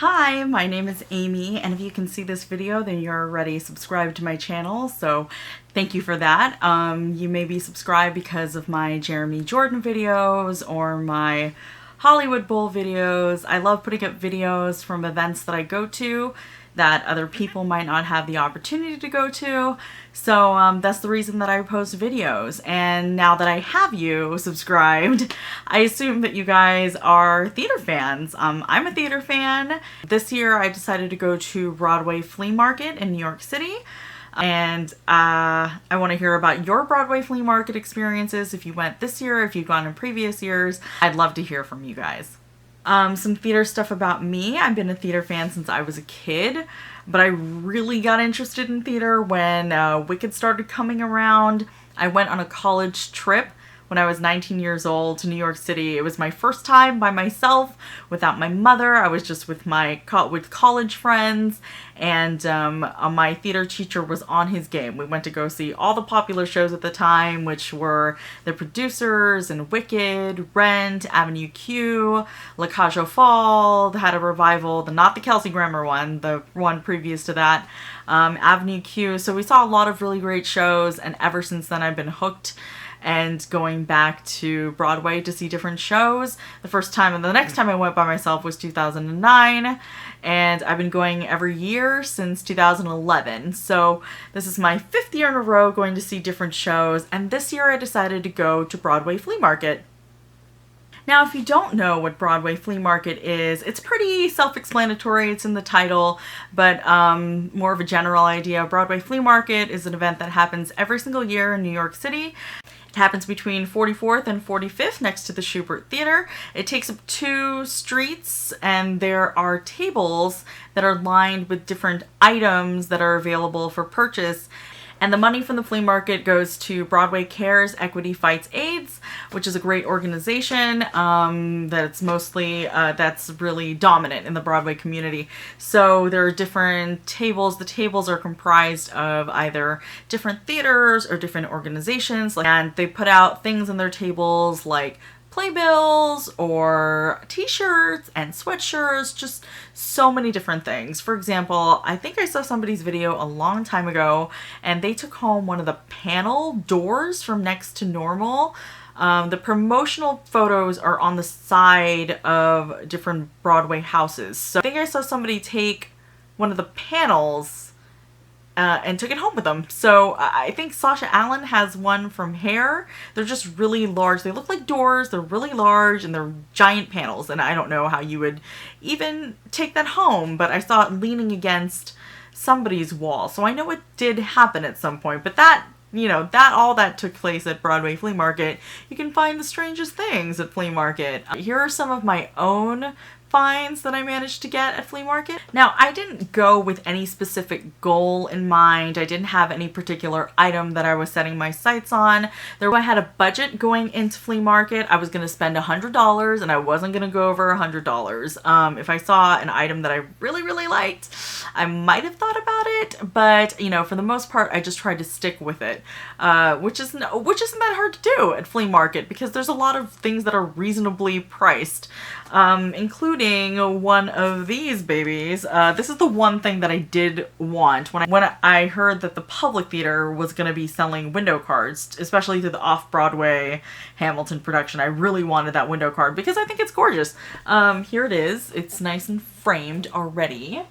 Hi, my name is Amy, and if you can see this video, then you're already subscribed to my channel, so thank you for that. You may be subscribed because of my Jeremy Jordan videos or my Hollywood Bowl videos. I love putting up videos from events that I go to that other people might not have the opportunity to go to. So that's the reason that I post videos. And now that I have you subscribed, I assume that you guys are theater fans. I'm a theater fan. This year I decided to go to Broadway Flea Market in New York City. And I want to hear about your Broadway Flea Market experiences. If you went this year, if you've gone in previous years, I'd love to hear from you guys. Some theater stuff about me. I've been a theater fan since I was a kid, but I really got interested in theater when Wicked started coming around. I went on a college trip when I was 19 years old to New York City. It was my first time by myself without my mother. I was just with my college friends, and my theater teacher was on his game. We went to go see all the popular shows at the time, which were The Producers and Wicked, Rent, Avenue Q, La Cage aux Folles had a revival, not the Kelsey Grammer one, the one previous to that, Avenue Q. So we saw a lot of really great shows, and ever since then I've been hooked and going back to Broadway to see different shows. The first time and the next time I went by myself was 2009, and I've been going every year since 2011. So this is my 5th year in a row going to see different shows, and this year I decided to go to Broadway Flea Market. Now, if you don't know what Broadway Flea Market is, it's pretty self-explanatory. It's in the title, but more of a general idea. Broadway Flea Market is an event that happens every single year in New York City. It happens between 44th and 45th next to the Shubert Theater. It takes up 2 streets, and there are tables that are lined with different items that are available for purchase. And the money from the flea market goes to Broadway Cares Equity Fights AIDS, which is a great organization that's really dominant in the Broadway community. So there are different tables. The tables are comprised of either different theaters or different organizations, and they put out things on their tables like playbills or t-shirts and sweatshirts, just so many different things. For example, I think I saw somebody's video a long time ago, and they took home one of the panel doors from Next to Normal. The promotional photos are on the side of different Broadway houses. So I think I saw somebody take one of the panels and took it home with them. So I think Sasha Allen has one from Hair. They're just really large. They look like doors. They're really large, and they're giant panels. And I don't know how you would even take that home, but I saw it leaning against somebody's wall. So I know it did happen at some point, but all that took place at Broadway Flea Market. You can find the strangest things at Flea Market. Here are some of my own finds that I managed to get at Flea Market. Now, I didn't go with any specific goal in mind. I didn't have any particular item that I was setting my sights on. I had a budget going into Flea Market. I was going to spend $100, and I wasn't going to go over $100. If I saw an item that I really, really liked, I might have thought about it, but for the most part, I just tried to stick with it, which isn't that hard to do at Flea Market, because there's a lot of things that are reasonably priced, including one of these babies. This is the one thing that I did want when I heard that the Public Theater was going to be selling window cards, especially to the off-Broadway Hamilton production. I really wanted that window card because I think it's gorgeous. Here it is. It's nice and framed already.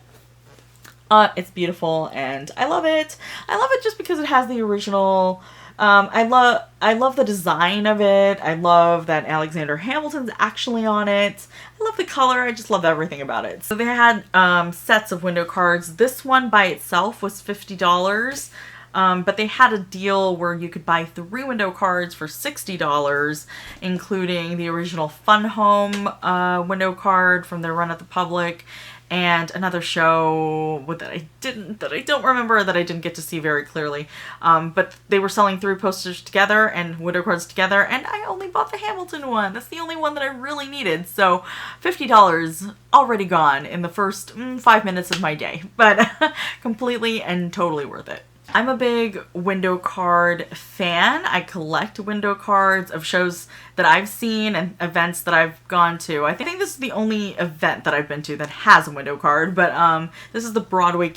It's beautiful, and I love it. I love it just because it has the original. I love the design of it. I love that Alexander Hamilton's actually on it. I love the color. I just love everything about it. So they had sets of window cards. This one by itself was $50. But they had a deal where you could buy 3 window cards for $60, including the original Fun Home window card from their run at the Public, and another show that I don't remember, that I didn't get to see very clearly. But they were selling 3 posters together and window cards together, and I only bought the Hamilton one. That's the only one that I really needed. So $50 already gone in the first 5 minutes of my day, but completely and totally worth it. I'm a big window card fan. I collect window cards of shows that I've seen and events that I've gone to. I think this is the only event that I've been to that has a window card, but this is the Broadway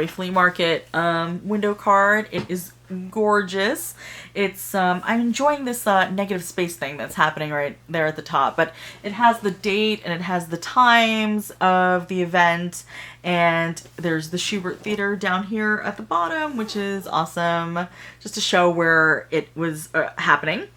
Flea Market window card. It is gorgeous. It's I'm enjoying this negative space thing that's happening right there at the top, but it has the date and it has the times of the event, and there's the Schubert Theater down here at the bottom, which is awesome, just to show where it was happening.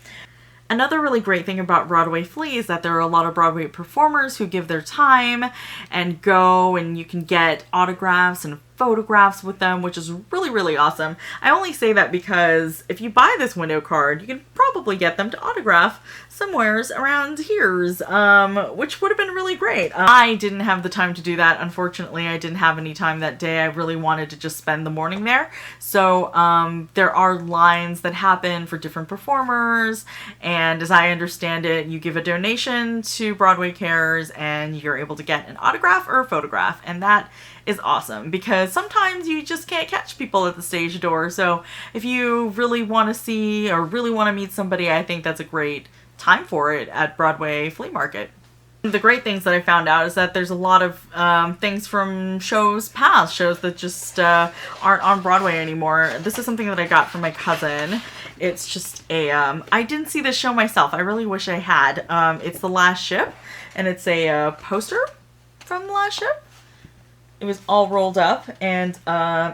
Another really great thing about Broadway Flea is that there are a lot of Broadway performers who give their time and go, and you can get autographs and photographs with them, which is really, really awesome. I only say that because if you buy this window card, you can probably get them to autograph somewheres around here's, which would have been really great. I didn't have the time to do that. Unfortunately, I didn't have any time that day. I really wanted to just spend the morning there. So there are lines that happen for different performers, and as I understand it, you give a donation to Broadway Cares and you're able to get an autograph or a photograph, and that is awesome because sometimes you just can't catch people at the stage door. So if you really want to see or really want to meet somebody, I think that's a great time for it at Broadway Flea Market. The great things that I found out is that there's a lot of things from shows past, shows that just aren't on Broadway anymore. This is something that I got from my cousin. It's just a, I didn't see this show myself. I really wish I had. It's The Last Ship, and it's a poster from The Last Ship. It was all rolled up, and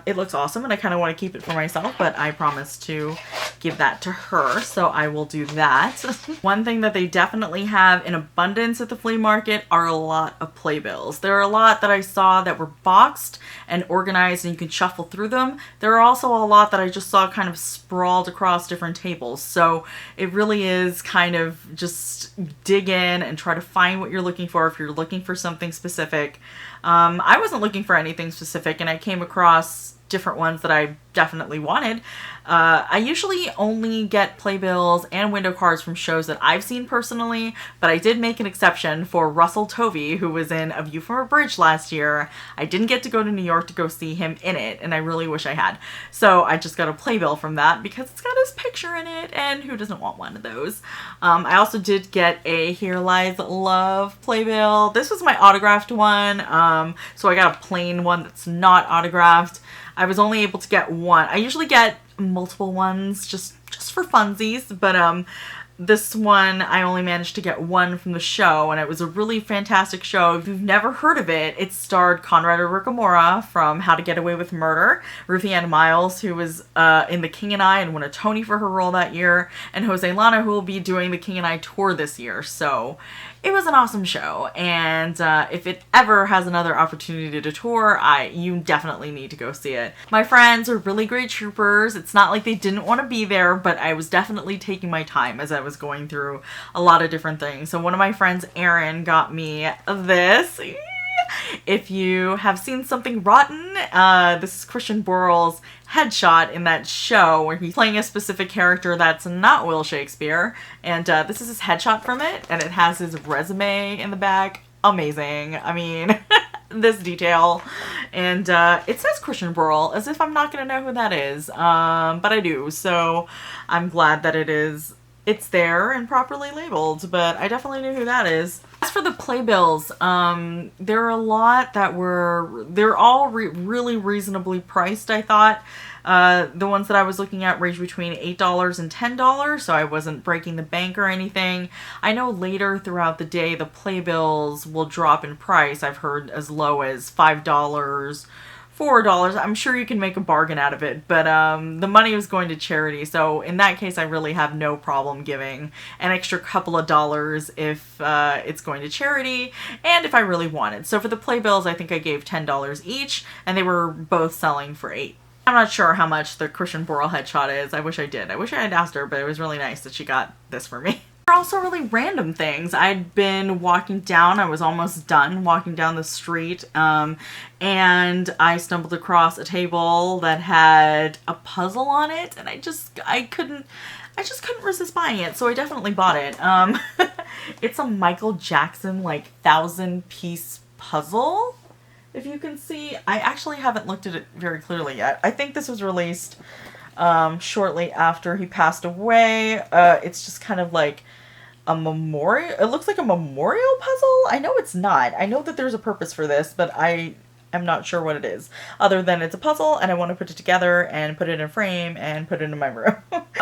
it looks awesome, and I kind of want to keep it for myself, but I promised to give that to her, so I will do that. One thing that they definitely have in abundance at the flea market are a lot of playbills. There are a lot that I saw that were boxed and organized, and you can shuffle through them. There are also a lot that I just saw kind of sprawled across different tables, so it really is kind of just dig in and try to find what you're looking for if you're looking for something specific. I wasn't looking for anything specific, and I came across different ones that I definitely wanted. I usually only get playbills and window cards from shows that I've seen personally, but I did make an exception for Russell Tovey, who was in A View from a Bridge last year. I didn't get to go to New York to go see him in it, and I really wish I had. So I just got a playbill from that because it's got his picture in it, and who doesn't want one of those? I also did get a Here Lies Love playbill. This was my autographed one, so I got a plain one that's not autographed. I was only able to get one. I usually get multiple ones just for funsies, but this one I only managed to get one from the show, and it was a really fantastic show. If you've never heard of it, it starred Conrad Ricamora from How to Get Away with Murder, Ruthie Ann Miles, who was in The King and I and won a Tony for her role that year, and Jose Lana, who will be doing The King and I tour this year. So it was an awesome show, and if it ever has another opportunity to tour, you definitely need to go see it. My friends are really great troopers. It's not like they didn't want to be there, but I was definitely taking my time as I was going through a lot of different things. So one of my friends, Erin, got me this. If you have seen Something Rotten, this is Christian Borle's headshot in that show where he's playing a specific character that's not Will Shakespeare, and this is his headshot from it, and it has his resume in the back. Amazing. I mean, this detail, and it says Christian Borle, as if I'm not gonna know who that is, but I do, so I'm glad that it's there and properly labeled, but I definitely knew who that is. As for the playbills, there are a lot that they're all really reasonably priced, I thought. The ones that I was looking at range between $8 and $10, so I wasn't breaking the bank or anything. I know later throughout the day the playbills will drop in price. I've heard as low as $5, $4. I'm sure you can make a bargain out of it, but the money was going to charity, so in that case I really have no problem giving an extra couple of dollars if it's going to charity and if I really want it. So for the playbills, I think I gave $10 each, and they were both selling for $8. I'm not sure how much the Christian Borle headshot is. I wish I did. I wish I had asked her, but it was really nice that she got this for me. There are also really random things. I'd been walking down, I was almost done walking down the street, and I stumbled across a table that had a puzzle on it, and I just couldn't resist buying it, so I definitely bought it. It's a Michael Jackson, like, 1,000-piece puzzle. If you can see, I actually haven't looked at it very clearly yet. I think this was released shortly after he passed away. It's just kind of like a memorial. It looks like a memorial puzzle. I know it's not. I know that there's a purpose for this, but I am not sure what it is. Other than it's a puzzle and I want to put it together and put it in a frame and put it in my room.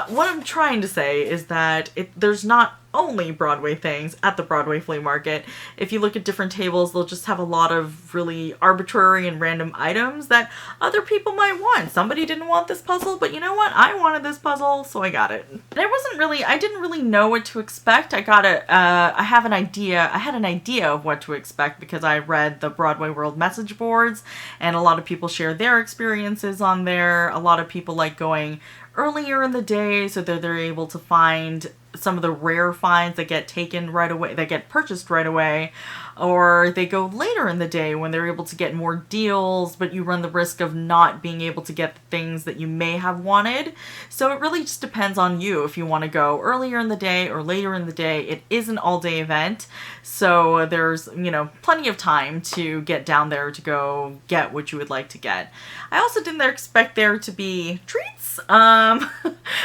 What I'm trying to say is that there's not only Broadway things at the Broadway Flea Market. If you look at different tables, they'll just have a lot of really arbitrary and random items that other people might want. Somebody didn't want this puzzle, but you know what? I wanted this puzzle, so I got it. And I didn't really know what to expect. I had an idea of what to expect because I read the Broadway World message boards, and a lot of people share their experiences on there. A lot of people like going earlier in the day so that they're able to find some of the rare finds that get taken right away, that get purchased right away, or they go later in the day when they're able to get more deals, but you run the risk of not being able to get the things that you may have wanted. So it really just depends on you if you want to go earlier in the day or later in the day. It is an all-day event, so there's, you know, plenty of time to get down there to go get what you would like to get. I also didn't expect there to be treats.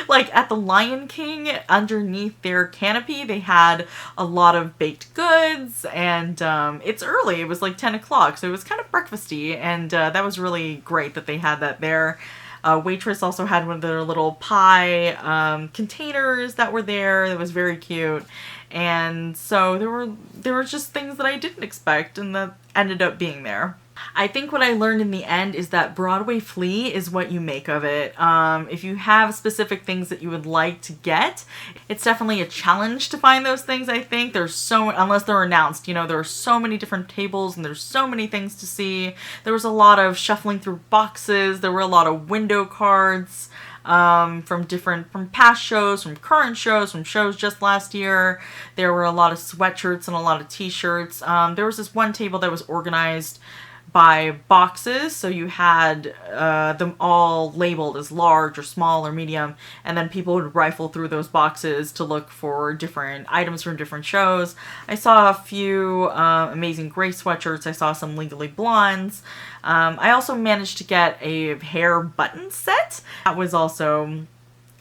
Like at the Lion King, underneath their canopy, they had a lot of baked goods, and it's early. It was like 10 o'clock, so it was kind of breakfasty, and that was really great that they had that there. Waitress also had one of their little pie containers that were there. That was very cute. And so there were just things that I didn't expect and that ended up being there. I think what I learned in the end is that Broadway Flea is what you make of it. If you have specific things that you would like to get, it's definitely a challenge to find those things, I think. Unless they're announced, you know, there are so many different tables and there's so many things to see. There was a lot of shuffling through boxes. There were a lot of window cards. From past shows, from current shows, from shows just last year. There were a lot of sweatshirts and a lot of t-shirts. There was this one table that was organized by boxes, so you had them all labeled as large or small or medium, and then people would rifle through those boxes to look for different items from different shows. I saw a few Amazing Grace sweatshirts. I saw some Legally Blondes. I also managed to get a hair button set. That was also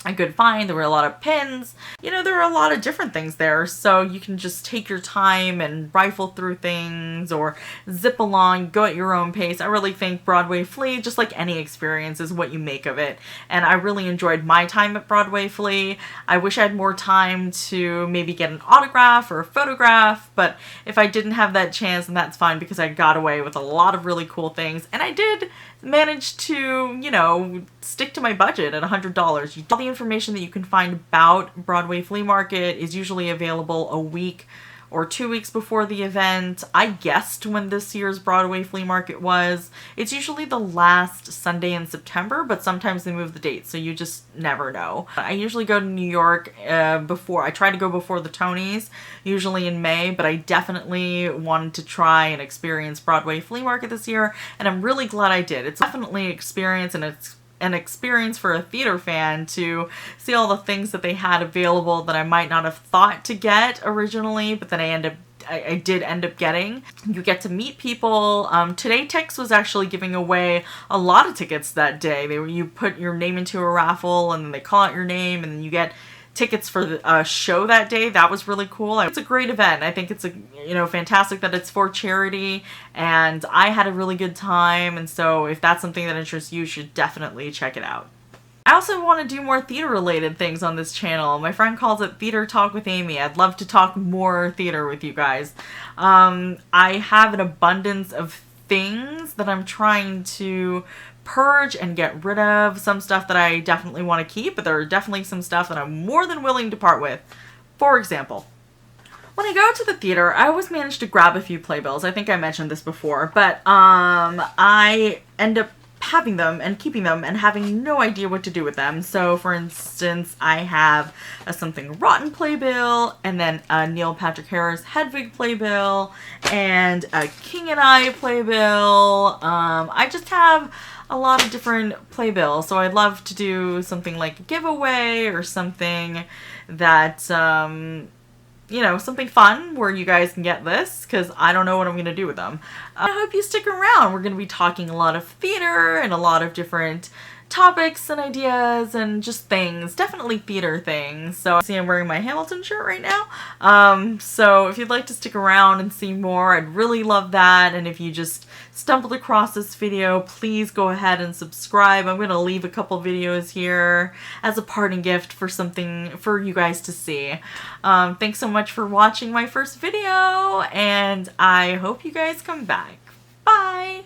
a good find. There were a lot of pins. You know, there were a lot of different things there, so you can just take your time and rifle through things or zip along, go at your own pace. I really think Broadway Flea, just like any experience, is what you make of it, and I really enjoyed my time at Broadway Flea. I wish I had more time to maybe get an autograph or a photograph, but if I didn't have that chance, then that's fine because I got away with a lot of really cool things, and I did manage to, you know, stick to my budget at $100. All the information that you can find about Broadway Flea Market is usually available a week or 2 weeks before the event. I guessed when this year's Broadway Flea Market was. It's usually the last Sunday in September, but sometimes they move the date, so you just never know. I usually go to New York I try to go before the Tonys, usually in May, but I definitely wanted to try and experience Broadway Flea Market this year, and I'm really glad I did. It's definitely an experience, and it's an experience for a theater fan to see all the things that they had available that I might not have thought to get originally, but then I did end up getting. You get to meet people. Today Tix was actually giving away a lot of tickets that day. You put your name into a raffle and then they call out your name and then you get tickets for the show that day. That was really cool. It's a great event. I think it's fantastic that it's for charity, and I had a really good time, and so if that's something that interests you, you should definitely check it out. I also want to do more theater related things on this channel. My friend calls it Theater Talk with Aimee. I'd love to talk more theater with you guys. I have an abundance of things that I'm trying to purge and get rid of. Some stuff that I definitely want to keep, but there are definitely some stuff that I'm more than willing to part with. For example, when I go to the theater, I always manage to grab a few playbills. I think I mentioned this before, but I end up having them and keeping them and having no idea what to do with them. So for instance, I have a Something Rotten playbill, and then a Neil Patrick Harris Hedwig playbill, and a King and I playbill. I just have a lot of different playbills, so I'd love to do something like a giveaway or something that you know, something fun where you guys can get this, because I don't know what I'm going to do with them. I hope you stick around. We're going to be talking a lot of theater and a lot of different topics and ideas and just things, definitely theater things. So see, I'm wearing my Hamilton shirt right now. So if you'd like to stick around and see more, I'd really love that. And if you just stumbled across this video, please go ahead and subscribe. I'm going to leave a couple videos here as a parting gift for something for you guys to see. Thanks so much for watching my first video, and I hope you guys come back. Bye!